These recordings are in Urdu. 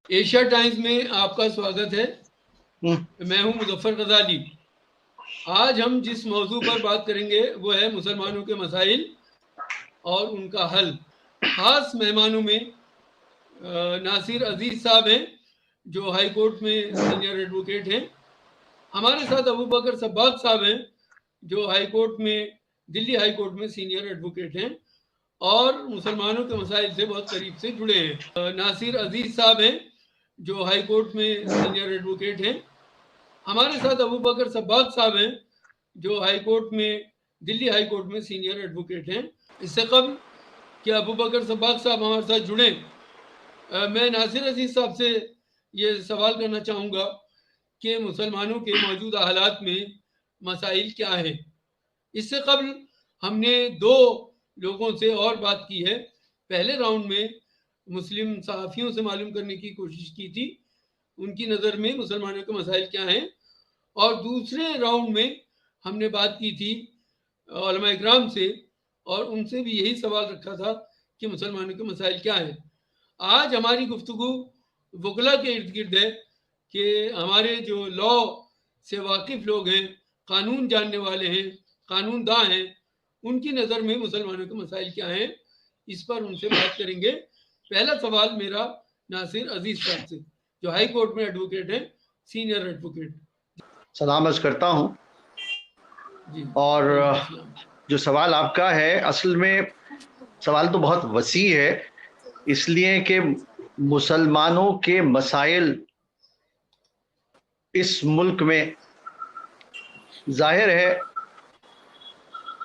ایشیا ٹائمز میں آپ کا سواگت ہے۔ میں ہوں مظفر غزالی۔ آج ہم جس موضوع پر بات کریں گے وہ ہے مسلمانوں کے مسائل اور ان کا حل۔ خاص مہمانوں میں ناصر عزیز صاحب ہیں جو ہائی کورٹ میں سینئر ایڈوکیٹ ہیں۔ ہمارے ساتھ ابو بکر سباق صاحب ہیں جو دلی ہائی کورٹ میں سینئر ایڈوکیٹ ہیں اور مسلمانوں کے مسائل سے بہت قریب سے جڑے ہیں۔ ناصر عزیز صاحب ہیں جو ہائی کورٹ میں سینئر ایڈوکیٹ ہیں۔ ہمارے ساتھ ابو بکر سباق صاحب ہیں جو دلی ہائی کورٹ میں سینئر ایڈوکیٹ ہیں۔ اس سے قبل کہ ابو بکر سباق صاحب ہمارے ساتھ جڑیں، میں ناصر عزیز صاحب سے یہ سوال کرنا چاہوں گا کہ مسلمانوں کے موجودہ حالات میں مسائل کیا ہیں۔ اس سے قبل ہم نے دو لوگوں سے اور بات کی ہے۔ پہلے راؤنڈ میں مسلم صحافیوں سے معلوم کرنے کی کوشش کی تھی ان کی نظر میں مسلمانوں کے مسائل کیا ہیں، اور دوسرے راؤنڈ میں ہم نے بات کی تھی علماء اکرام سے اور ان سے بھی یہی سوال رکھا تھا کہ مسلمانوں کے مسائل کیا ہیں۔ آج ہماری گفتگو وکلا کے ارد گرد ہے کہ ہمارے جو لا سے واقف لوگ ہیں، قانون جاننے والے ہیں، قانون داں ہیں، ان کی نظر میں مسلمانوں کے مسائل کیا ہیں، اس پر ان سے بات کریں گے۔ پہلا سوال میرا ناصر عزیز صاحب سے جو ہائی کورٹ میں ایڈوکیٹ ہیں، سینئر ایڈوکیٹ۔ سلام عرض کرتا ہوں جی، اور وعلیکم السلام۔ جو سوال آپ کا ہے اصل میں سوال تو بہت وسیع ہے، اس لیے کہ مسلمانوں کے مسائل اس ملک میں ظاہر ہے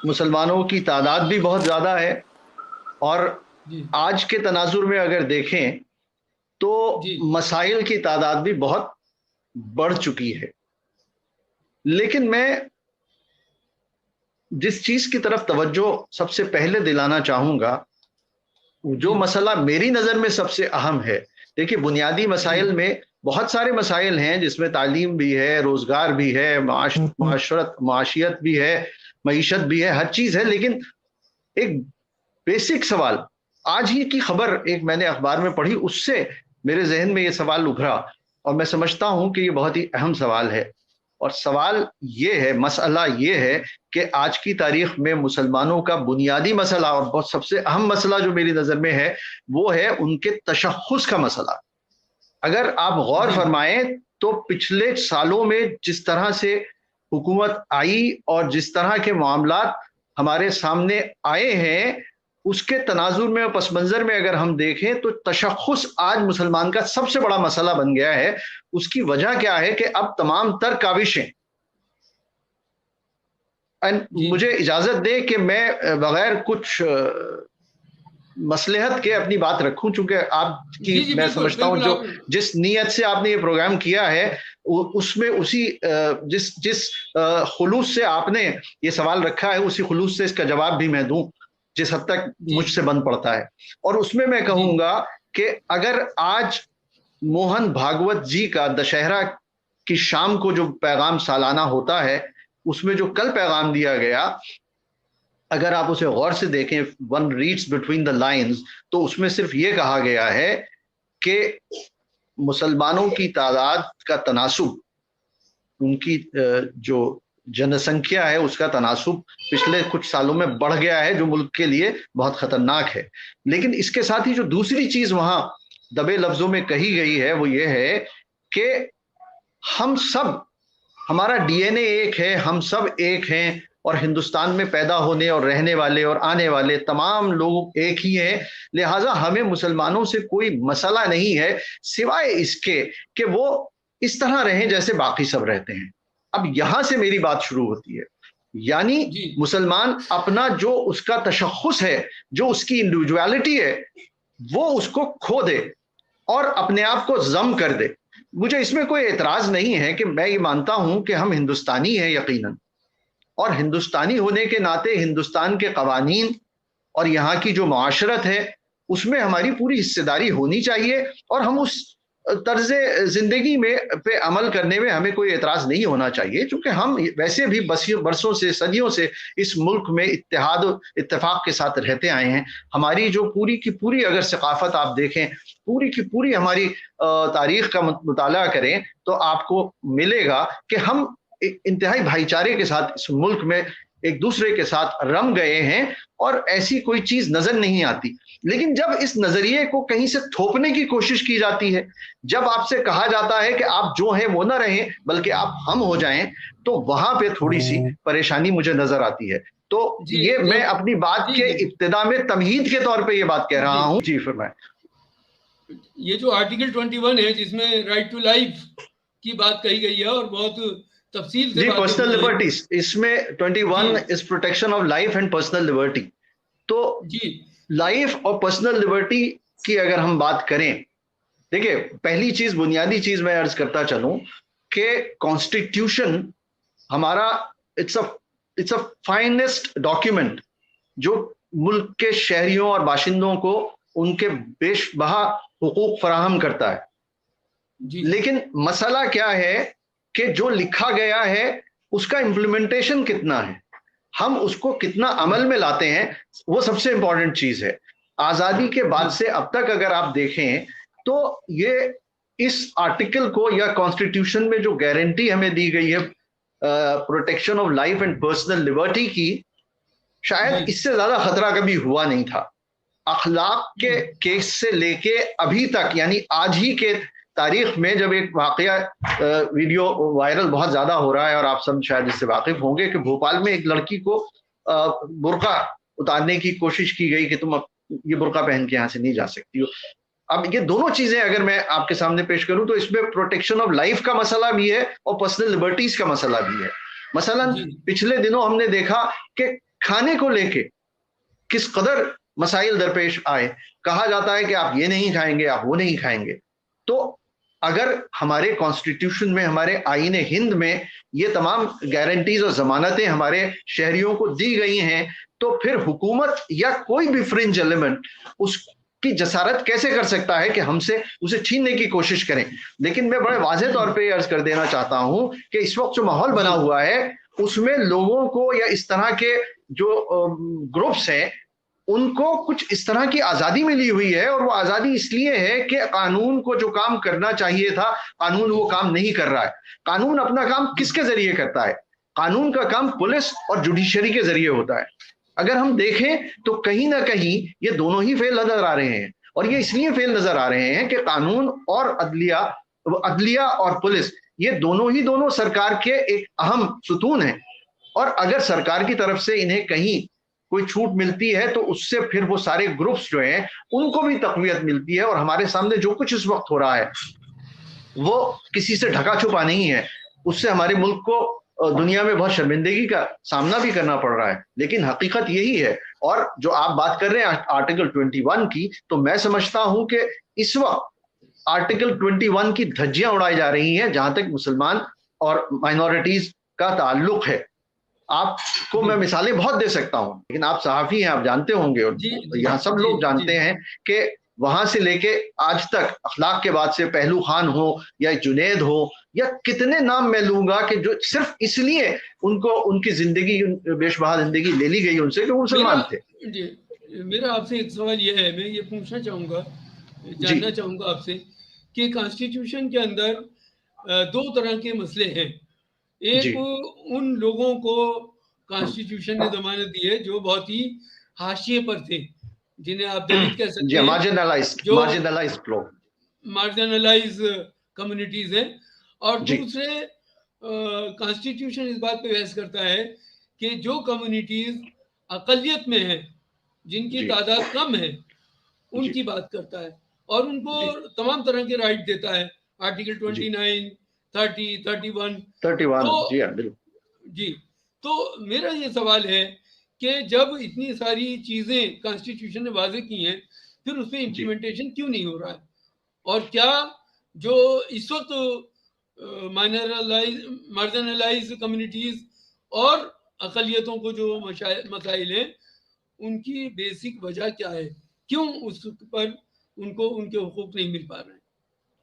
مسلمانوں کی تعداد بھی بہت زیادہ ہے، اور آج کے تناظر میں اگر دیکھیں تو مسائل کی تعداد بھی بہت بڑھ چکی ہے۔ لیکن میں جس چیز کی طرف توجہ سب سے پہلے دلانا چاہوں گا، جو مسئلہ میری نظر میں سب سے اہم ہے، دیکھیے بنیادی مسائل میں بہت سارے مسائل ہیں جس میں تعلیم بھی ہے، روزگار بھی ہے، معاشیت بھی ہے، معیشت بھی ہے، ہر چیز ہے، لیکن ایک بیسک سوال، آج ہی کی خبر ایک میں نے اخبار میں پڑھی، اس سے میرے ذہن میں یہ سوال ابھرا اور میں سمجھتا ہوں کہ یہ بہت ہی اہم سوال ہے۔ اور سوال یہ ہے، مسئلہ یہ ہے کہ آج کی تاریخ میں مسلمانوں کا بنیادی مسئلہ اور بہت سب سے اہم مسئلہ جو میری نظر میں ہے وہ ہے ان کے تشخص کا مسئلہ۔ اگر آپ غور فرمائیں تو پچھلے سالوں میں جس طرح سے حکومت آئی اور جس طرح کے معاملات ہمارے سامنے آئے ہیں، اس کے تناظر میں اور پس منظر میں اگر ہم دیکھیں تو تشخص آج مسلمان کا سب سے بڑا مسئلہ بن گیا ہے۔ اس کی وجہ کیا ہے کہ اب تمام تر کاوشیں، مجھے اجازت دے کہ میں بغیر کچھ مصلحت کے اپنی بات رکھوں، چونکہ آپ کی میں سمجھتا ہوں جو جس نیت سے آپ نے یہ پروگرام کیا ہے اس میں جس خلوص سے آپ نے یہ سوال رکھا ہے اسی خلوص سے اس کا جواب بھی میں دوں جس حد تک مجھ سے بن پڑتا ہے۔ اور اس میں میں کہوں گا کہ اگر آج موہن بھاگوت جی کا دشہرا کی شام کو جو پیغام سالانہ ہوتا ہے، اس میں جو کل پیغام دیا گیا، اگر آپ اسے غور سے دیکھیں، one reads between the lines, تو اس میں صرف یہ کہا گیا ہے کہ مسلمانوں کی تعداد کا تناسب، ان کی جو جن سنکھیا ہے اس کا تناسب پچھلے کچھ سالوں میں بڑھ گیا ہے، جو ملک کے لیے بہت خطرناک ہے۔ لیکن اس کے ساتھ ہی جو دوسری چیز وہاں دبے لفظوں میں کہی گئی ہے وہ یہ ہے کہ ہم سب، ہمارا ڈی این اے ایک ہے، ہم سب ایک ہیں، اور ہندوستان میں پیدا ہونے اور رہنے والے اور آنے والے تمام لوگ ایک ہی ہیں، لہٰذا ہمیں مسلمانوں سے کوئی مسئلہ نہیں ہے سوائے اس کے کہ وہ اس طرح رہیں جیسے باقی سب رہتے ہیں۔ اب یہاں سے میری بات شروع ہوتی ہے، یعنی مسلمان اپنا جو اس کا تشخص ہے، جو اس کی انڈیویجوالٹی ہے، وہ اس کو کھو دے اور اپنے آپ کو ضم کر دے۔ مجھے اس میں کوئی اعتراض نہیں ہے کہ میں یہ مانتا ہوں کہ ہم ہندوستانی ہیں یقیناً، اور ہندوستانی ہونے کے ناطے ہندوستان کے قوانین اور یہاں کی جو معاشرت ہے اس میں ہماری پوری حصہ داری ہونی چاہیے، اور ہم اس طرز زندگی میں پہ عمل کرنے میں ہمیں کوئی اعتراض نہیں ہونا چاہیے، چونکہ ہم ویسے بھی برسوں سے صدیوں سے اس ملک میں اتحاد و اتفاق کے ساتھ رہتے آئے ہیں۔ ہماری جو پوری کی پوری اگر ثقافت آپ دیکھیں، پوری کی پوری ہماری تاریخ کا مطالعہ کریں تو آپ کو ملے گا کہ ہم انتہائی بھائی چارے کے ساتھ اس ملک میں ایک دوسرے کے ساتھ رم گئے ہیں، اور ایسی کوئی چیز نظر نہیں آتی۔ لیکن جب اس نظریے کو کہیں سے تھوپنے کی کوشش کی جاتی ہے، جب آپ سے کہا جاتا ہے کہ آپ جو ہیں وہ نہ رہیں بلکہ آپ ہم ہو جائیں، تو وہاں پہ تھوڑی سی پریشانی مجھے نظر آتی ہے۔ تو یہ میں اپنی بات کے ابتدا میں تمہید کے طور پہ یہ بات کہہ رہا ہوں۔ جی فرمائیں۔ یہ جو آرٹیکل 21 ہے جس میں رائٹ ٹو لائف کی بات کہی گئی ہے اور بہت تفصیل سے پرسنل لبرٹیز، اس میں 21 is protection of life and personal liberty. تو لائف اور پرسنل لبرٹی کی اگر ہم بات کریں، دیکھیں پہلی چیز، بنیادی چیز میں عرض کرتا چلوں کہ کانسٹیٹیوشن ہمارا اٹس اے فائنسٹ ڈاکیومنٹ جو ملک کے شہریوں اور باشندوں کو ان کے بیش بہا حقوق فراہم کرتا ہے۔ لیکن مسئلہ کیا ہے کہ جو لکھا گیا ہے اس کا امپلیمنٹیشن کتنا ہے، ہم اس کو کتنا عمل میں لاتے ہیں، وہ سب سے امپورٹنٹ چیز ہے۔ آزادی کے بعد سے اب تک اگر آپ دیکھیں تو یہ اس آرٹیکل کو یا کانسٹیٹیوشن میں جو گارنٹی ہمیں دی گئی ہے protection of life and personal liberty کی، شاید اس سے زیادہ خطرہ کبھی ہوا نہیں تھا۔ اخلاق کے کیس سے لے کے ابھی تک، یعنی آج ہی کے تاریخ میں جب ایک واقعہ ویڈیو وائرل بہت زیادہ ہو رہا ہے، اور آپ سب شاید اس سے واقف ہوں گے کہ بھوپال میں ایک لڑکی کو برقع اتارنے کی کوشش کی گئی کہ تم یہ برقع پہن کے یہاں سے نہیں جا سکتی ہو۔ اب یہ دونوں چیزیں اگر میں آپ کے سامنے پیش کروں تو اس میں پروٹیکشن آف لائف کا مسئلہ بھی ہے اور پرسنل لبرٹیز کا مسئلہ بھی ہے۔ مثلا پچھلے دنوں ہم نے دیکھا کہ کھانے کو لے کے کس قدر مسائل درپیش آئے، کہا جاتا ہے کہ آپ یہ نہیں کھائیں گے، آپ وہ نہیں کھائیں گے۔ تو اگر ہمارے کانسٹیٹیوشن میں، ہمارے آئین ہند میں یہ تمام گارنٹیز اور ضمانتیں ہمارے شہریوں کو دی گئی ہیں، تو پھر حکومت یا کوئی بھی فرنج ایلیمنٹ اس کی جسارت کیسے کر سکتا ہے کہ ہم سے اسے چھیننے کی کوشش کریں۔ لیکن میں بڑے واضح طور پہ عرض کر دینا چاہتا ہوں کہ اس وقت جو ماحول بنا ہوا ہے اس میں لوگوں کو یا اس طرح کے جو گروپس ہیں ان کو کچھ اس طرح کی آزادی ملی ہوئی ہے، اور وہ آزادی اس لیے ہے کہ قانون کو جو کام کرنا چاہیے تھا قانون وہ کام نہیں کر رہا ہے۔ قانون اپنا کام کس کے ذریعے کرتا ہے؟ قانون کا کام پولیس اور جوڈیشری کے ذریعے ہوتا ہے۔ اگر ہم دیکھیں تو کہیں نہ کہیں یہ دونوں ہی فیل نظر آ رہے ہیں، اور یہ اس لیے فیل نظر آ رہے ہیں کہ قانون اور عدلیہ اور پولیس یہ دونوں سرکار کے ایک اہم ستون ہیں، اور اگر سرکار کی طرف سے انہیں کہیں کوئی چھوٹ ملتی ہے تو اس سے پھر وہ سارے گروپس جو ہیں ان کو بھی تقویت ملتی ہے۔ اور ہمارے سامنے جو کچھ اس وقت ہو رہا ہے وہ کسی سے ڈھکا چھپا نہیں ہے، اس سے ہمارے ملک کو دنیا میں بہت شرمندگی کا سامنا بھی کرنا پڑ رہا ہے، لیکن حقیقت یہی ہے۔ اور جو آپ بات کر رہے ہیں آرٹیکل 21 کی، تو میں سمجھتا ہوں کہ اس وقت آرٹیکل 21 کی دھجیاں اڑائی جا رہی ہیں جہاں تک مسلمان اور مائنورٹیز کا تعلق ہے۔ آپ کو میں مثالیں بہت دے سکتا ہوں، لیکن آپ صحافی ہیں، آپ جانتے ہوں گے، اور یہاں سب لوگ جانتے ہیں کہ وہاں سے لے کے آج تک اخلاق کے بعد سے پہلو خان ہو یا جنید ہو یا کتنے نام میں لوں گا کہ جو صرف اس لیے ان کو ان کی زندگی، بیش بہا زندگی لے لی گئی ان سے کہ وہ مسلمان تھے۔ جی میرا آپ سے ایک سوال یہ ہے، میں یہ پوچھنا چاہوں گا، جاننا چاہوں گا آپ سے کہ کانسٹیٹیوشن کے اندر دو طرح کے مسئلے ہیں۔ ایک ان لوگوں کو کانسٹیٹیوشن نے ضمانت دی ہے جو بہت ہی حاشیے پر تھے، جنہیں آپ دلت کہہ سکتے ہیں، مارجنلائز کمیونٹیز ہیں۔ اور دوسرے کانسٹیٹیوشن اس بات پہ بحث کرتا ہے کہ جو کمیونٹیز اقلیت میں ہیں، جن کی تعداد کم ہے، ان کی بات کرتا ہے اور ان کو تمام طرح کے رائٹ دیتا ہے، آرٹیکل 29، 30، 31۔ جی تو میرا یہ سوال ہے کہ جب اتنی ساری چیزیں کانسٹیٹیوشن نے واضح کی ہیں، پھر اس پہ امپلیمنٹیشن کیوں نہیں ہو رہا ہے؟ اور کیا جو اس وقت مارجنلائز کمیونٹیز اور اقلیتوں کو جو مسائل ہیں ان کی بیسک وجہ کیا ہے؟ کیوں اس پر ان کو ان کے حقوق نہیں مل پا رہے ہیں؟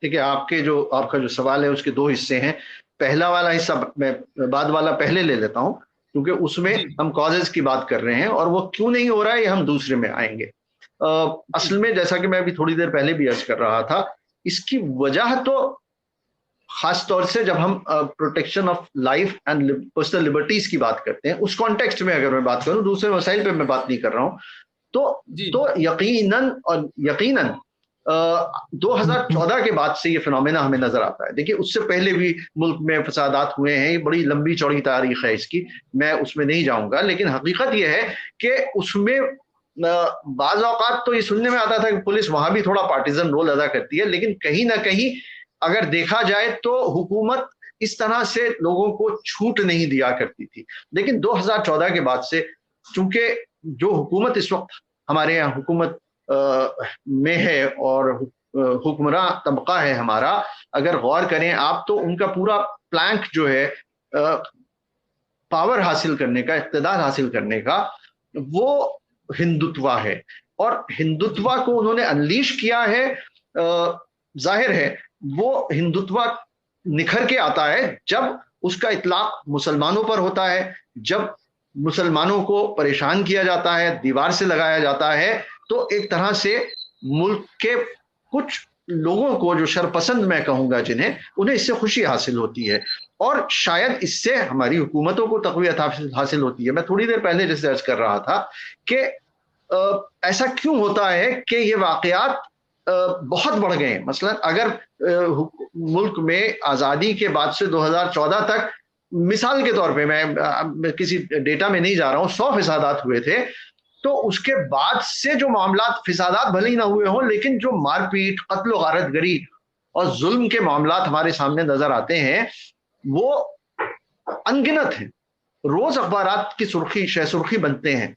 دیکھیے آپ کا جو سوال ہے اس کے دو حصے ہیں. پہلا والا حصہ میں بعد والا پہلے لے لیتا ہوں کیونکہ اس میں ہم کازز کی بات کر رہے ہیں اور وہ کیوں نہیں ہو رہا ہے یہ ہم دوسرے میں آئیں گے. اصل میں جیسا کہ میں ابھی تھوڑی دیر پہلے بھی عرض کر رہا تھا، اس کی وجہ تو خاص طور سے جب ہم protection of life and personal liberties کی بات کرتے ہیں اس کانٹیکسٹ میں اگر میں بات کروں، دوسرے مسائل پہ میں بات نہیں کر رہا ہوں، تو یقیناً 2014 کے بعد سے یہ فنومینا ہمیں نظر آتا ہے. دیکھیے اس سے پہلے بھی ملک میں فسادات ہوئے ہیں، یہ بڑی لمبی چوڑی تاریخ ہے اس کی، میں اس میں نہیں جاؤں گا، لیکن حقیقت یہ ہے کہ اس میں بعض اوقات تو یہ سننے میں آتا تھا کہ پولیس وہاں بھی تھوڑا پارٹیزن رول ادا کرتی ہے، لیکن کہیں نہ کہیں اگر دیکھا جائے تو حکومت اس طرح سے لوگوں کو چھوٹ نہیں دیا کرتی تھی. لیکن 2014 کے بعد سے چونکہ جو حکومت اس وقت ہمارے یہاں حکومت میں ہے اور حکمراں طبقہ ہے ہمارا، اگر غور کریں آپ تو ان کا پورا پلانک جو ہے پاور حاصل کرنے کا، اقتدار حاصل کرنے کا، وہ ہندوتوا ہے. اور ہندوتوا کو انہوں نے انلیش کیا ہے. ظاہر ہے وہ ہندوتوا نکھر کے آتا ہے جب اس کا اطلاق مسلمانوں پر ہوتا ہے، جب مسلمانوں کو پریشان کیا جاتا ہے، دیوار سے لگایا جاتا ہے، تو ایک طرح سے ملک کے کچھ لوگوں کو جو شرپسند میں کہوں گا جنہیں، انہیں اس سے خوشی حاصل ہوتی ہے اور شاید اس سے ہماری حکومتوں کو تقویت حاصل ہوتی ہے. میں تھوڑی دیر پہلے جیسے عرض کر رہا تھا کہ ایسا کیوں ہوتا ہے کہ یہ واقعات بہت بڑھ گئے ہیں. مثلا اگر ملک میں آزادی کے بعد سے 2014 تک مثال کے طور پہ میں کسی ڈیٹا میں نہیں جا رہا ہوں، 100 فسادات ہوئے تھے، تو اس کے بعد سے جو معاملات، فسادات بھلے ہی نہ ہوئے ہوں لیکن جو مار پیٹ، قتل و غارت گری اور ظلم کے معاملات ہمارے سامنے نظر آتے ہیں وہ انگنت ہیں. روز اخبارات کی سرخی شہ سرخی بنتے ہیں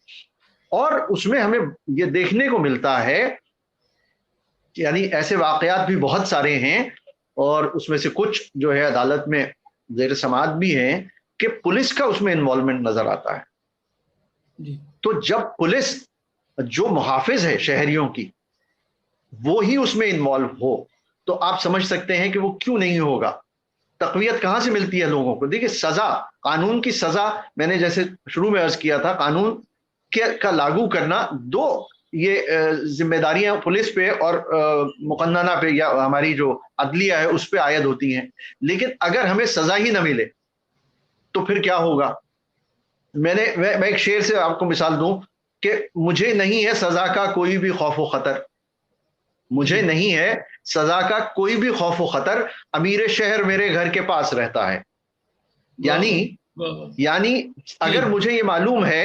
اور اس میں ہمیں یہ دیکھنے کو ملتا ہے، یعنی ایسے واقعات بھی بہت سارے ہیں اور اس میں سے کچھ جو ہے عدالت میں زیر سماعت بھی ہیں کہ پولیس کا اس میں انوالومنٹ نظر آتا ہے. تو جب پولیس جو محافظ ہے شہریوں کی وہ ہی اس میں انوالو ہو تو آپ سمجھ سکتے ہیں کہ وہ کیوں نہیں ہوگا. تقویت کہاں سے ملتی ہے لوگوں کو؟ دیکھیے سزا، قانون کی سزا، میں نے جیسے شروع میں عرض کیا تھا، قانون کا لاگو کرنا، دو یہ ذمہ داریاں پولیس پہ اور مقننہ پہ یا ہماری جو عدلیہ ہے اس پہ عائد ہوتی ہیں. لیکن اگر ہمیں سزا ہی نہ ملے تو پھر کیا ہوگا؟ میں ایک شعر سے آپ کو مثال دوں کہ مجھے نہیں ہے سزا کا کوئی بھی خوف و خطر، مجھے نہیں ہے سزا کا کوئی بھی خوف و خطر، امیر شہر میرے گھر کے پاس رہتا ہے. یعنی اگر مجھے یہ معلوم ہے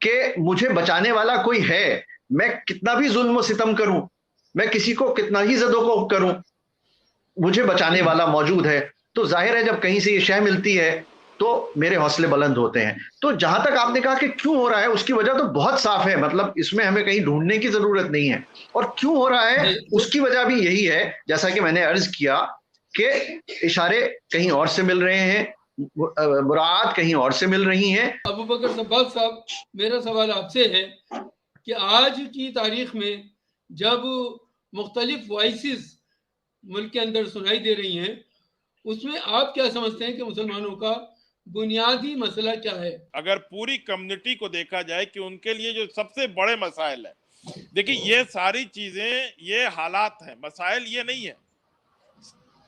کہ مجھے بچانے والا کوئی ہے، میں کتنا بھی ظلم و ستم کروں، میں کسی کو کتنا ہی زد و کوب کروں، مجھے بچانے والا موجود ہے، تو ظاہر ہے جب کہیں سے یہ شے ملتی ہے تو میرے حوصلے بلند ہوتے ہیں. تو جہاں تک آپ نے کہا کہ کیوں ہو رہا ہے، اس کی وجہ تو بہت صاف ہے، مطلب اس میں ہمیں کہیں ڈھونڈنے کی ضرورت نہیں ہے. اور کیوں ہو رہا ہے اس کی وجہ بھی یہی ہے، جیسا کہ میں نے عرض کیا کہ اشارے کہیں اور سے مل رہے ہیں، مراعات کہیں اور سے مل رہی ہیں. ابوبکر سباق صاحب، میرا سوال آپ سے ہے کہ آج کی تاریخ میں جب مختلف وائسز ملک کے اندر سنائی دے رہی ہیں، اس میں آپ کیا سمجھتے ہیں کہ مسلمانوں کا بنیادی مسئلہ کیا ہے؟ اگر پوری کمیونٹی کو دیکھا جائے کہ ان کے لیے جو سب سے بڑے مسائل ہیں، دیکھیں یہ ساری چیزیں، یہ حالات ہیں، مسائل یہ نہیں ہے.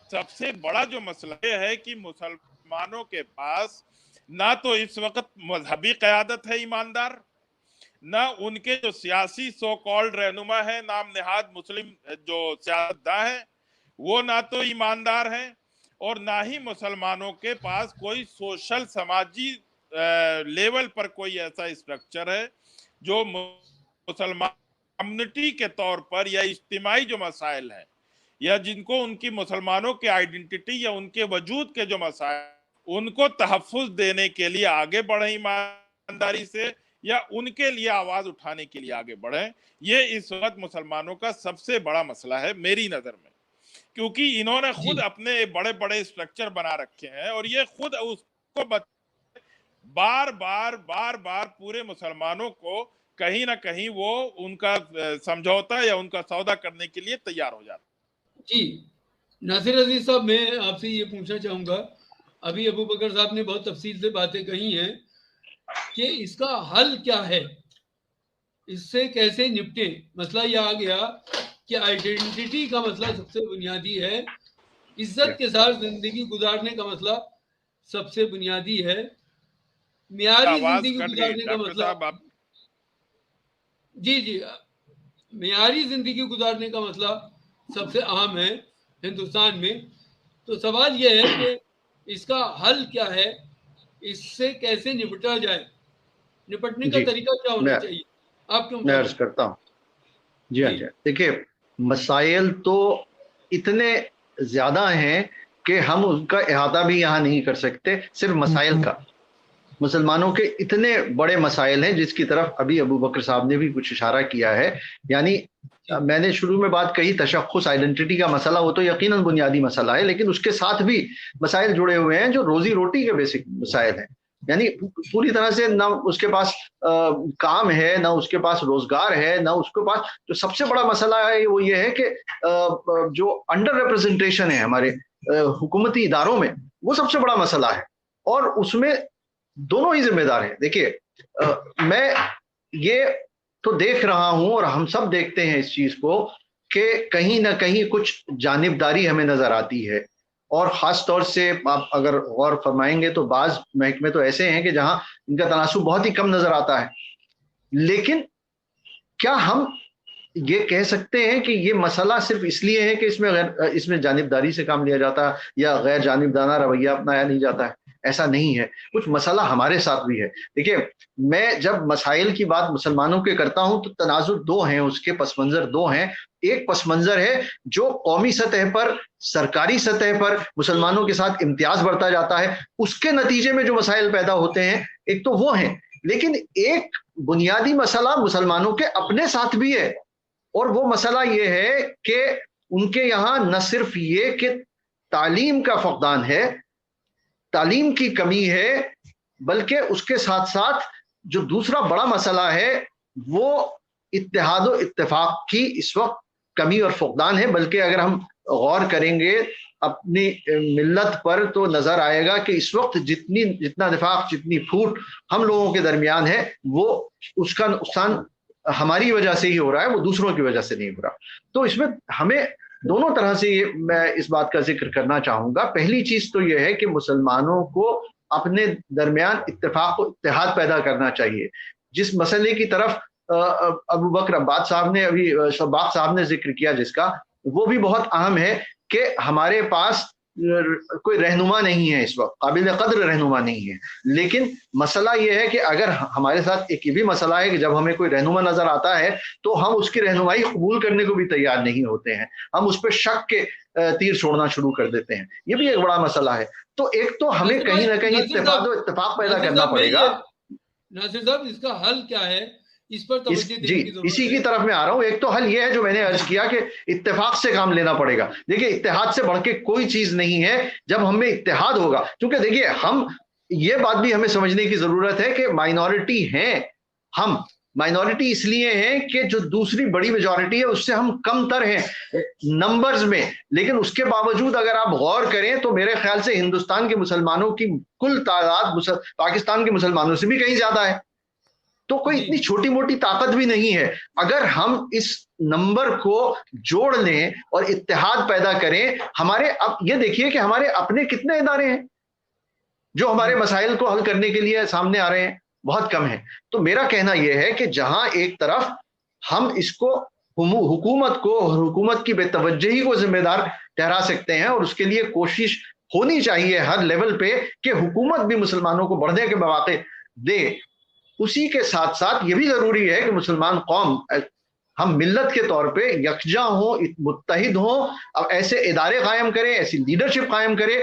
سب سے بڑا جو مسئلہ یہ ہے کہ مسلمانوں کے پاس نہ تو اس وقت مذہبی قیادت ہے ایماندار، نہ ان کے جو سیاسی سو کالڈ رہنما ہے، نام نہاد مسلم جو سیاستداں ہیں وہ نہ تو ایماندار ہیں، اور نہ ہی مسلمانوں کے پاس کوئی سوشل سماجی لیول پر کوئی ایسا اسٹرکچر ہے جو مسلمان کمیونٹی کے طور پر یا اجتماعی جو مسائل ہیں یا جن کو ان کی مسلمانوں کے آئیڈینٹی یا ان کے وجود کے جو مسائل ان کو تحفظ دینے کے لیے آگے بڑھیں ایمانداری سے، یا ان کے لیے آواز اٹھانے کے لیے آگے بڑھیں. یہ اس وقت مسلمانوں کا سب سے بڑا مسئلہ ہے میری نظر میں، کیونکہ انہوں نے خود اپنے بڑے بڑے اسٹرکچر بنا رکھے ہیں اور یہ خود اس کو بار بار پورے مسلمانوں کو کہیں نہ کہیں وہ ان کا سمجھوتا یا ان کا سودا کرنے کے لیے تیار ہو جاتا. جی ناصر عزیز صاحب، میں آپ سے یہ پوچھنا چاہوں گا، ابھی ابو بکر صاحب نے بہت تفصیل سے باتیں کہی ہیں کہ اس کا حل کیا ہے، اس سے کیسے نپٹے. مسئلہ یہ آ گیا کہ آئیڈینٹی کا مسئلہ سب سے بنیادی ہے، عزت کے ساتھ زندگی گزارنے کا مسئلہ سب سے بنیادی ہے، معیاری زندگی گزارنے کا مسئلہ، جی معیاری زندگی گزارنے کا مسئلہ سب سے اہم ہے ہندوستان میں. تو سوال یہ ہے کہ اس کا حل کیا ہے، اس سے کیسے نپٹا جائے، نپٹنے کا طریقہ کیا ہونا چاہیے، آپ کیوں میں عرض کرتا ہوں. جی ہاں جی، دیکھیے مسائل تو اتنے زیادہ ہیں کہ ہم ان کا احاطہ بھی یہاں نہیں کر سکتے. صرف مسائل کا، مسلمانوں کے اتنے بڑے مسائل ہیں جس کی طرف ابھی ابو بکر صاحب نے بھی کچھ اشارہ کیا ہے. یعنی میں نے شروع میں بات کہی تشخص آئیڈینٹی کا مسئلہ، وہ تو یقیناً بنیادی مسئلہ ہے، لیکن اس کے ساتھ بھی مسائل جڑے ہوئے ہیں جو روزی روٹی کے بیسک مسائل ہیں. یعنی پوری طرح سے نہ اس کے پاس کام ہے، نہ اس کے پاس روزگار ہے، نہ اس کے پاس. جو سب سے بڑا مسئلہ ہے وہ یہ ہے کہ جو انڈر ریپرزنٹیشن ہے ہمارے حکومتی اداروں میں، وہ سب سے بڑا مسئلہ ہے، اور اس میں دونوں ہی ذمہ دار ہیں. دیکھیے میں یہ تو دیکھ رہا ہوں اور ہم سب دیکھتے ہیں اس چیز کو کہ کہیں نہ کہیں کچھ جانبداری ہمیں نظر آتی ہے، اور خاص طور سے آپ اگر غور فرمائیں گے تو بعض محکمے تو ایسے ہیں کہ جہاں ان کا تناسب بہت ہی کم نظر آتا ہے. لیکن کیا ہم یہ کہہ سکتے ہیں کہ یہ مسئلہ صرف اس لیے ہے کہ اس میں جانبداری سے کام لیا جاتا ہے یا غیر جانبدارانہ رویہ اپنایا نہیں جاتا ہے؟ ایسا نہیں ہے، کچھ مسئلہ ہمارے ساتھ بھی ہے. دیکھیے میں جب مسائل کی بات مسلمانوں کے کرتا ہوں تو تناظر دو ہیں، اس کے پس منظر دو ہیں. ایک پس منظر ہے جو قومی سطح پر، سرکاری سطح پر مسلمانوں کے ساتھ امتیاز بڑھتا جاتا ہے، اس کے نتیجے میں جو مسائل پیدا ہوتے ہیں، ایک تو وہ ہیں. لیکن ایک بنیادی مسئلہ مسلمانوں کے اپنے ساتھ بھی ہے، اور وہ مسئلہ یہ ہے کہ ان کے یہاں نہ صرف یہ کہ تعلیم کا فقدان ہے، تعلیم کی کمی ہے، بلکہ اس کے ساتھ ساتھ جو دوسرا بڑا مسئلہ ہے وہ اتحاد و اتفاق کی اس وقت کمی اور فقدان ہے. بلکہ اگر ہم غور کریں گے اپنی ملت پر تو نظر آئے گا کہ اس وقت جتنا اتفاق، جتنی پھوٹ ہم لوگوں کے درمیان ہے، وہ اس کا نقصان ہماری وجہ سے ہی ہو رہا ہے، وہ دوسروں کی وجہ سے نہیں ہو رہا. تو اس میں ہمیں دونوں طرح سے میں اس بات کا ذکر کرنا چاہوں گا. پہلی چیز تو یہ ہے کہ مسلمانوں کو اپنے درمیان اتفاق و اتحاد پیدا کرنا چاہیے. جس مسئلے کی طرف ابو بکر عباد صاحب نے، ابھی شباق صاحب نے ذکر کیا جس کا، وہ بھی بہت اہم ہے کہ ہمارے پاس کوئی رہنما نہیں ہے اس وقت، قابل قدر رہنما نہیں ہے. لیکن مسئلہ یہ ہے کہ اگر ہمارے ساتھ ایک یہ بھی مسئلہ ہے کہ جب ہمیں کوئی رہنما نظر آتا ہے تو ہم اس کی رہنمائی قبول کرنے کو بھی تیار نہیں ہوتے ہیں، ہم اس پہ شک کے تیر چھوڑنا شروع کر دیتے ہیں. یہ بھی ایک بڑا مسئلہ ہے. تو ایک تو ہمیں کہیں نہ کہیں اتفاق پیدا کرنا پڑے گا. ناصر صاحب اس کا حل کیا ہے، اس پر توجہ دینے کی ضرورت ہے. اسی کی طرف میں آ رہا ہوں. ایک تو حل یہ ہے جو میں نے عرض کیا کہ اتفاق سے کام لینا پڑے گا. دیکھیے اتحاد سے بڑھ کے کوئی چیز نہیں ہے. جب ہم میں اتحاد ہوگا، کیونکہ دیکھیے ہم یہ بات بھی ہمیں سمجھنے کی ضرورت ہے کہ مائنورٹی ہیں، ہم مائنورٹی اس لیے ہیں کہ جو دوسری بڑی میجورٹی ہے اس سے ہم کم تر ہیں نمبرز میں. لیکن اس کے باوجود اگر آپ غور کریں تو میرے خیال سے ہندوستان کے مسلمانوں کی کل تعداد پاکستان کے مسلمانوں سے بھی کہیں زیادہ ہے. تو کوئی اتنی چھوٹی موٹی طاقت بھی نہیں ہے. اگر ہم اس نمبر کو جوڑ لیں اور اتحاد پیدا کریں، ہمارے اب یہ دیکھیے کہ ہمارے اپنے کتنے ادارے ہیں جو ہمارے مسائل کو حل کرنے کے لیے سامنے آ رہے ہیں، بہت کم ہیں. تو میرا کہنا یہ ہے کہ جہاں ایک طرف ہم اس کو حکومت کو، حکومت کی بے توجہی کو ذمہ دار ٹھہرا سکتے ہیں، اور اس کے لیے کوشش ہونی چاہیے ہر لیول پہ کہ حکومت بھی مسلمانوں کو بڑھنے کے مواقع دے. اسی کے ساتھ ساتھ یہ بھی ضروری ہے کہ مسلمان قوم، ہم ملت کے طور پہ یکجا ہوں، متحد ہوں، اب ایسے ادارے قائم کریں، ایسی لیڈرشپ قائم کریں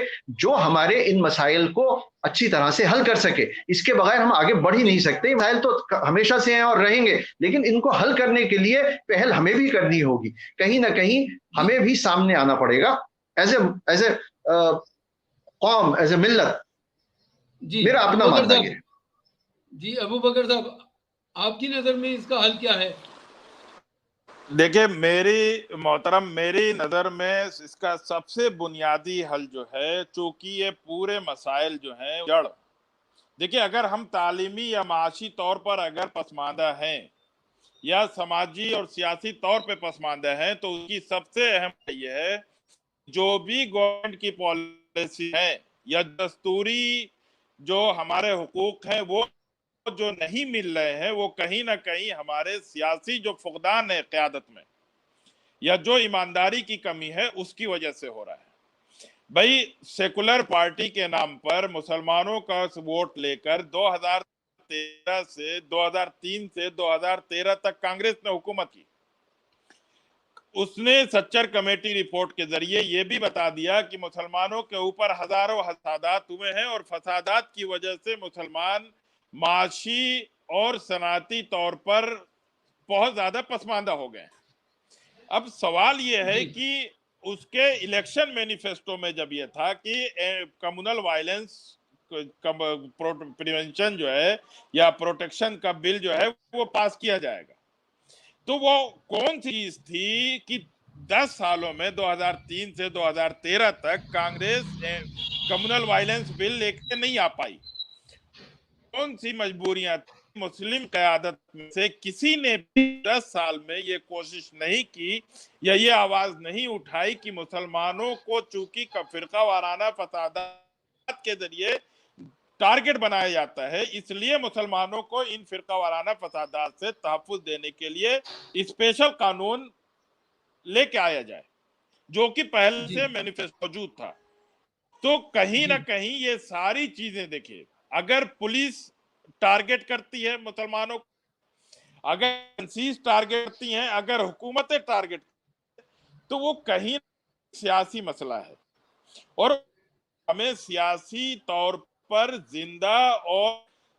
جو ہمارے ان مسائل کو اچھی طرح سے حل کر سکے. اس کے بغیر ہم آگے بڑھ ہی نہیں سکتے. مسائل تو ہمیشہ سے ہیں اور رہیں گے، لیکن ان کو حل کرنے کے لیے پہل ہمیں بھی کرنی ہوگی. کہیں نہ کہیں ہمیں بھی سامنے آنا پڑے گا ایز اے قوم، ایز اے ملت. میرا اپنا ماننا ہے. جی ابو بکر صاحب، آپ کی نظر میں اس کا حل کیا ہے؟ دیکھیں میری محترم، میری نظر میں اس کا سب سے بنیادی حل جو ہے، چونکہ یہ پورے مسائل جو ہیں جڑ، دیکھیں اگر ہم تعلیمی یا معاشی طور پر اگر پسماندہ ہیں یا سماجی اور سیاسی طور پہ پسماندہ ہیں، تو اس کی سب سے اہم یہ ہے جو بھی گورنمنٹ کی پالیسی ہے یا دستوری جو ہمارے حقوق ہیں وہ جو نہیں مل رہے ہیں، وہ کہیں نہ کہیں ہمارے سیاسی جو فقدان ہے قیادت میں یا جو ایمانداری کی کمی ہے اس کی وجہ سے ہو رہا ہے۔ بھائی سیکولر پارٹی کے نام پر مسلمانوں کا ووٹ لے کر 2013 سے 2003 سے 2013 تک کانگریس نے حکومت کی۔ اس نے سچر کمیٹی رپورٹ کے ذریعے یہ بھی بتا دیا کہ مسلمانوں کے اوپر ہزاروں فسادات ہوئے ہیں اور فسادات کی وجہ سے مسلمان معاشی اور صنعتی طور پر بہت زیادہ پسماندہ ہو گئے ہیں۔ اب سوال یہ ہے کہ اس کے الیکشن مینیفیسٹو میں جب یہ تھا کہ کمیونل وائلنس پریونشن جو ہے یا پروٹیکشن کا بل جو ہے وہ پاس کیا جائے گا، تو وہ کون سی چیز تھی کہ 10 سالوں میں 2003 سے 2013 تک کانگریس کمیونل وائلنس بل لے کے نہیں آ پائی؟ کون سی مجبوریاں تھیں؟ مسلم قیادت میں سے کسی نے بھی 10 سال میں یہ کوشش نہیں کی یا یہ آواز نہیں اٹھائی کہ مسلمانوں کو چونکہ فرقہ وارانہ فسادات کے ذریعے ٹارگٹ بنایا جاتا ہے، اس لیے مسلمانوں کو ان فرقہ وارانہ فسادات سے تحفظ دینے کے لیے اسپیشل قانون لے کے آیا جائے، جو کہ پہلے سے مینیفیسٹو موجود تھا۔ تو کہیں نہ کہیں یہ ساری چیزیں دیکھیں، اگر پولیس ٹارگٹ کرتی ہے مسلمانوں کو، اگر ایجنسیز ٹارگٹ کرتی ہیں، اگر حکومتیں ٹارگٹ کرتی ہیں، تو وہ کہیں سیاسی مسئلہ ہے اور ہمیں سیاسی طور پر زندہ اور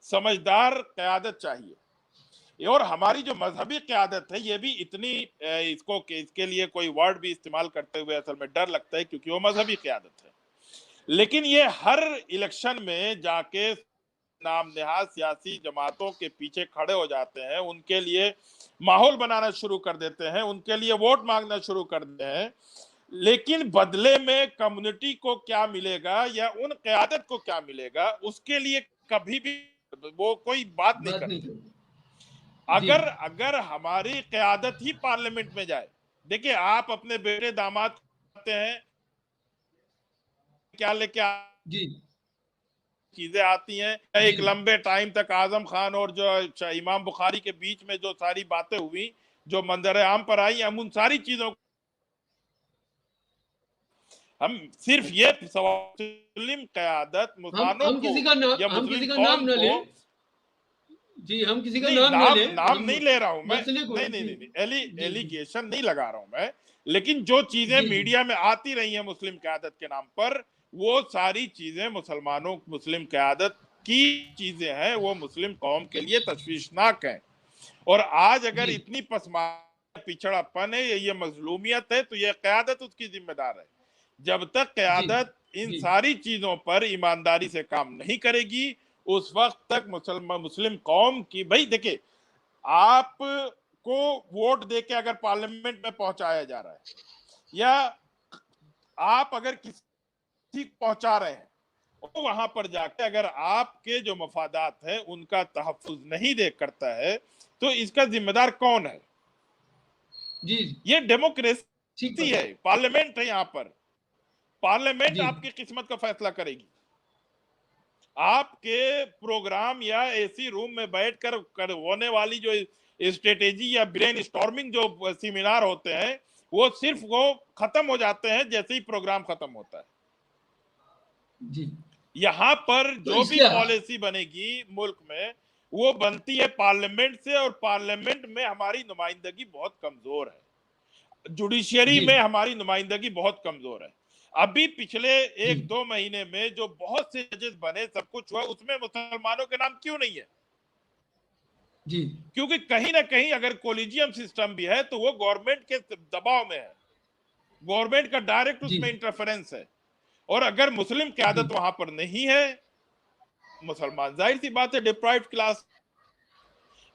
سمجھدار قیادت چاہیے۔ اور ہماری جو مذہبی قیادت ہے یہ بھی اتنی اس کے لیے کوئی ورڈ بھی استعمال کرتے ہوئے اصل میں ڈر لگتا ہے کیونکہ وہ مذہبی قیادت ہے، لیکن یہ ہر الیکشن میں جا کے نام نہاد سیاسی جماعتوں کے پیچھے کھڑے ہو جاتے ہیں، ان کے لیے ماحول بنانا شروع کر دیتے ہیں، ان کے لیے ووٹ مانگنا شروع کر دیتے ہیں، لیکن بدلے میں کمیونٹی کو کیا ملے گا یا ان قیادت کو کیا ملے گا اس کے لیے کبھی بھی وہ کوئی بات نہیں کرتے۔ اگر ہماری قیادت ہی پارلیمنٹ میں جائے، دیکھیں آپ اپنے بیٹے داماد کرتے ہیں کیا لے کے چیزیں آتی ہیں، ایک لمبے ٹائم تک اعظم خان اور جو امام بخاری کے بیچ میں جو ساری باتیں ہوئی جو منظر عام پر آئی، ہم ان ساری چیزوں ہم صرف یہ مسلم قیادت مسلمانوں کو یا مسلم قوم کو، جی ہم کسی کا نام نہ لیں، نام نہیں لے رہا ہوں میں، نہیں ایلیگیشن نہیں لگا رہا ہوں میں، لیکن جو چیزیں میڈیا میں آتی رہی ہیں مسلم قیادت کے نام پر، وہ ساری چیزیں مسلم قیادت کی چیزیں ہیں، وہ مسلم قوم کے لیے تشویشناک ہیں۔ اور آج اگر اتنی پسماندگی پچھڑا پن ہے، یہ مظلومیت ہے، تو یہ قیادت اس کی ذمہ دار ہے۔ جب تک قیادت ان ساری چیزوں پر ایمانداری سے کام نہیں کرے گی، اس وقت تک مسلم قوم کی، بھائی دیکھیں آپ کو ووٹ دے کے اگر پارلیمنٹ میں پہنچایا جا رہا ہے یا آپ اگر کسی پہنچا رہے ہیں، وہاں پر جا کے اگر آپ کے جو مفادات ہیں ان کا تحفظ نہیں کرتا ہے تو اس کا ذمہ دار کون ہے؟ یہ ڈیموکریسی ہے، پارلیمنٹ ہے، یہاں پر پارلیمنٹ آپ کی قسمت کا فیصلہ کرے گی۔ آپ کے پروگرام یا ایسی روم میں بیٹھ کر ہونے والی جو اسٹریٹجی یا برین اسٹارمنگ جو سیمینار ہوتے ہیں، وہ صرف وہ ختم ہو جاتے ہیں جیسے ہی پروگرام ختم ہوتا ہے۔ یہاں پر جو بھی پالیسی بنے گی ملک میں، وہ بنتی ہے پارلیمنٹ سے، اور پارلیمنٹ میں ہماری نمائندگی بہت کمزور ہے، جوڈیشری میں ہماری نمائندگی بہت کمزور ہے۔ ابھی پچھلے 1-2 مہینے میں جو بہت سے ججز بنے، سب کچھ ہوا، اس میں مسلمانوں کے نام کیوں نہیں ہے؟ کیونکہ کہیں نہ کہیں اگر کولیجیم سسٹم بھی ہے تو وہ گورنمنٹ کے دباؤ میں ہے، گورنمنٹ کا ڈائریکٹ اس میں انٹرفیرنس ہے، اور اگر مسلم قیادت وہاں پر نہیں ہے، مسلمان ظاہر سی بات ہے ڈپرائیوڈ کلاس۔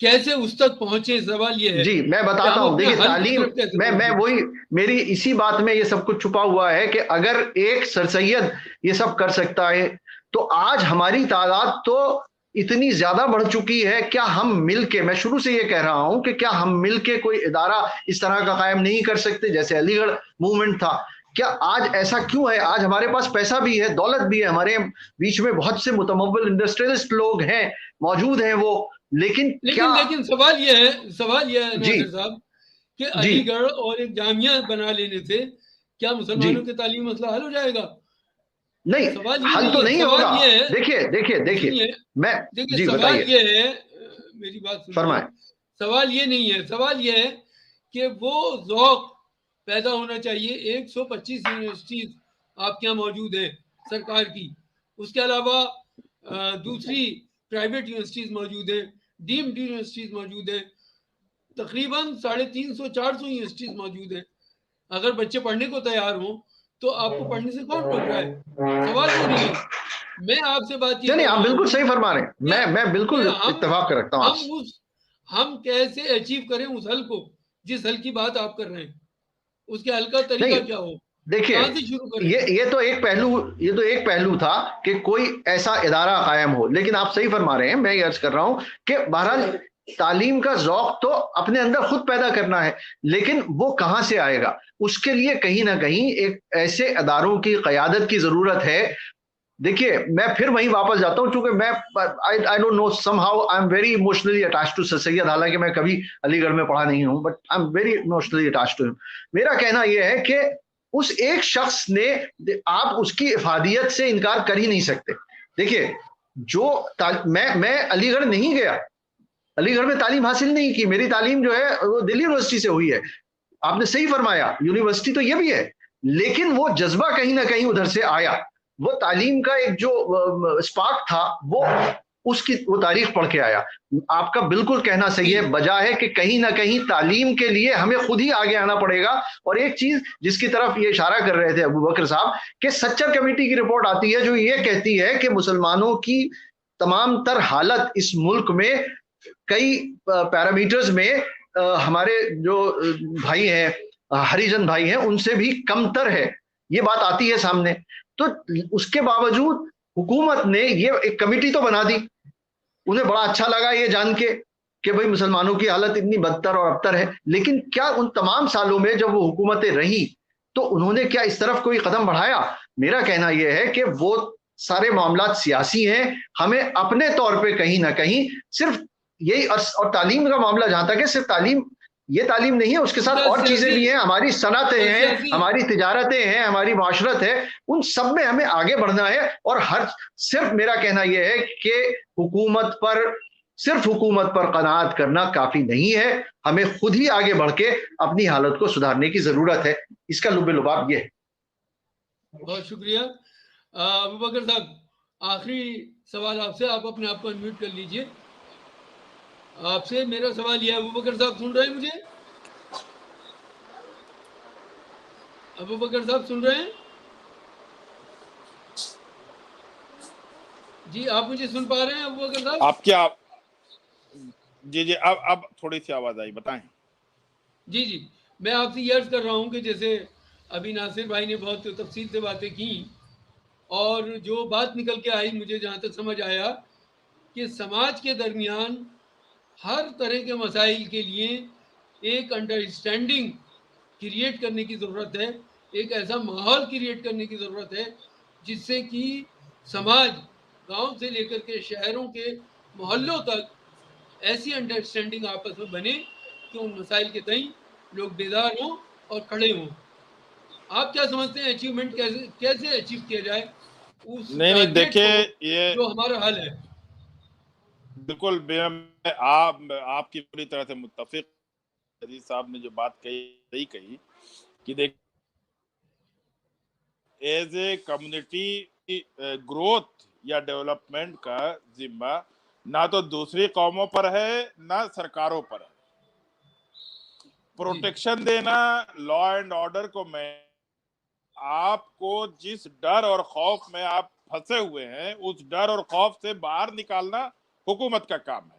کیسے اس تک پہنچے، سوال یہ ہے. جی میں بتاتا ہوں. دیکھیے تعلیم، میں وہی میری اسی بات میں یہ سب کچھ چھپا ہوا ہے کہ اگر ایک سر سید یہ سب کر سکتا ہے تو آج ہماری تعداد تو اتنی زیادہ بڑھ چکی ہے. کیا ہم مل کے، میں شروع سے یہ کہہ رہا ہوں کہ کیا ہم مل کے کوئی ادارہ اس طرح کا قائم نہیں کر سکتے جیسے علی گڑھ موومنٹ تھا؟ کیا آج ایسا کیوں ہے؟ آج ہمارے پاس پیسہ بھی ہے، دولت بھی ہے، ہمارے بیچ میں بہت سے متمول انڈسٹریلسٹ لوگ ہیں، موجود ہیں وہ، لیکن سوال یہ ہے جی ناصر صاحب کہ جی علی گڑھ اور ایک جامعہ بنا لینے سے کیا مسلمانوں کے تعلیم مسئلہ حل ہو جائے گا؟ نہیں، سوال یہ حل تو نہیں ہوگا. یہ ہے، دیکھیے میں جی سوال بتائیے، یہ ہے، میری بات سنیے، فرمائیں. سوال یہ نہیں ہے، سوال یہ ہے کہ وہ ذوق پیدا ہونا چاہیے. 125 یونیورسٹیز آپ کے یہاں موجود ہیں سرکار کی، اس کے علاوہ دوسری پرائیویٹ یونیورسٹیز موجود ہیں، ڈیمڈ یونیورسٹیز موجود ہیں، تقریباً 350-400 یونیورسٹیز موجود ہیں. اگر بچے پڑھنے کو تیار ہوں تو آپ کو پڑھنے سے کون روک رہا ہے؟ سوال وہ نہیں ہے. میں آپ سے بات یہ نہیں، کر آپ رہا بالکل ہوں صحیح فرما رہے ہیں. میں بالکل اتفاق رکھتا ہوں آپ سے. ہم کیسے اچیو کریں اس حل کو، جس حل کی بات آپ کر رہے ہیں، اس کے حل کا طریقہ کیا ہو، دیکھیے کہاں سے شروع کریں؟ یہ تو ایک پہلو تھا کہ کوئی ایسا ادارہ قائم ہو، لیکن آپ صحیح فرما رہے ہیں. میں یہ عرض کر رہا ہوں کہ بہرحال تعلیم کا ذوق تو اپنے اندر خود پیدا کرنا ہے، لیکن وہ کہاں سے آئے گا؟ اس کے لیے کہیں نہ کہیں ایک ایسے اداروں کی قیادت کی ضرورت ہے. دیکھیے میں پھر وہیں واپس جاتا ہوں، چونکہ میں I don't know, somehow I'm very emotionally attached to سر سید، حالانکہ میں کبھی علی گڑھ میں پڑھا نہیں ہوں، but I'm very emotionally attached to him. میرا کہنا یہ ہے کہ اس ایک شخص نے، آپ اس کی افادیت سے انکار کر ہی نہیں سکتے. دیکھیے میں علی گڑھ نہیں گیا، علی گڑھ میں تعلیم حاصل نہیں کی. میری تعلیم جو ہے وہ دلی یونیورسٹی سے ہوئی ہے. آپ نے صحیح فرمایا، یونیورسٹی تو یہ بھی ہے، لیکن وہ جذبہ کہیں نہ کہیں ادھر سے آیا. وہ تعلیم کا ایک جو اسپارک تھا وہ تاریخ پڑھ کے آیا. آپ کا بالکل کہنا صحیح ہے، بجائے کہ کہیں نہ کہیں تعلیم کے لیے ہمیں خود ہی آگے آنا پڑے گا. اور ایک چیز جس کی طرف یہ اشارہ کر رہے تھے ابو بکر صاحب، کہ سچر کمیٹی کی رپورٹ آتی ہے جو یہ کہتی ہے کہ مسلمانوں کی تمام تر حالت اس ملک میں کئی پیرامیٹرز میں ہمارے جو بھائی ہیں، ہریجن بھائی ہیں، ان سے بھی کم تر ہے. یہ بات آتی ہے سامنے. تو اس کے باوجود حکومت نے یہ ایک کمیٹی تو بنا دی. انہیں بڑا اچھا لگا یہ جان کے کہ بھئی مسلمانوں کی حالت اتنی بدتر اور ابتر ہے. لیکن کیا ان تمام سالوں میں جب وہ حکومتیں رہیں تو انہوں نے کیا اس طرف کوئی قدم بڑھایا؟ میرا کہنا یہ ہے کہ وہ سارے معاملات سیاسی ہیں. ہمیں اپنے طور پہ کہیں نہ کہیں صرف یہی، اور تعلیم کا معاملہ جہاں تک ہے، صرف یہ تعلیم نہیں ہے، اس کے ساتھ اور چیزیں بھی ہیں. ہماری صنعتیں ہیں، ہماری تجارتیں ہیں، ہماری معاشرت ہے. ان سب میں ہمیں آگے بڑھنا ہے. اور صرف میرا کہنا یہ ہے کہ صرف حکومت پر قناعت کرنا کافی نہیں ہے. ہمیں خود ہی آگے بڑھ کے اپنی حالت کو سدھارنے کی ضرورت ہے. اس کا لب لباب یہ ہے. بہت شکریہ ابو بکر صاحب. آخری سوال آپ سے، آپ اپنے آپ کو انمیوٹ کر لیجئے. آپ سے میرا سوال یہ ہے، ابو بکر صاحب سن رہے ہیں مجھے؟ ابو بکر صاحب سن رہے ہیں؟ جی آپ مجھے سن پا رہے ہیں ابو بکر صاحب؟ آپ کیا جی اب تھوڑی سی آواز آئی، بتائیں. جی میں آپ سے یہ عرض کر رہا ہوں کہ جیسے ابھی ناصر بھائی نے بہت تفصیل سے باتیں کی، اور جو بات نکل کے آئی مجھے جہاں تک سمجھ آیا کہ سماج کے درمیان ہر طرح کے مسائل کے لیے ایک انڈرسٹینڈنگ کریٹ کرنے کی ضرورت ہے، ایک ایسا ماحول کریٹ کرنے کی ضرورت ہے جس سے کہ سماج، گاؤں سے لے کر کے شہروں کے محلوں تک ایسی انڈرسٹینڈنگ آپس میں بنے کہ ان مسائل کے تئیں لوگ بیدار ہوں اور کھڑے ہوں. آپ کیا سمجھتے ہیں اچیومنٹ کیسے اچیو کیا جائے اس ٹارگیٹ کو جو ہمارا حل ہے؟ بالکل آپ کی پوری طرح سے متفق. عزیز صاحب نے جو بات کہی کہ دیکھ ایز اے کمیونٹی گروتھ یا ڈیولپمنٹ کا ذمہ نہ تو دوسری قوموں پر ہے نہ سرکاروں پر ہے. پروٹیکشن دینا، لا اینڈ آرڈر کو، میں آپ کو جس ڈر اور خوف میں آپ پھنسے ہوئے ہیں اس ڈر اور خوف سے باہر نکالنا حکومت کا کام ہے.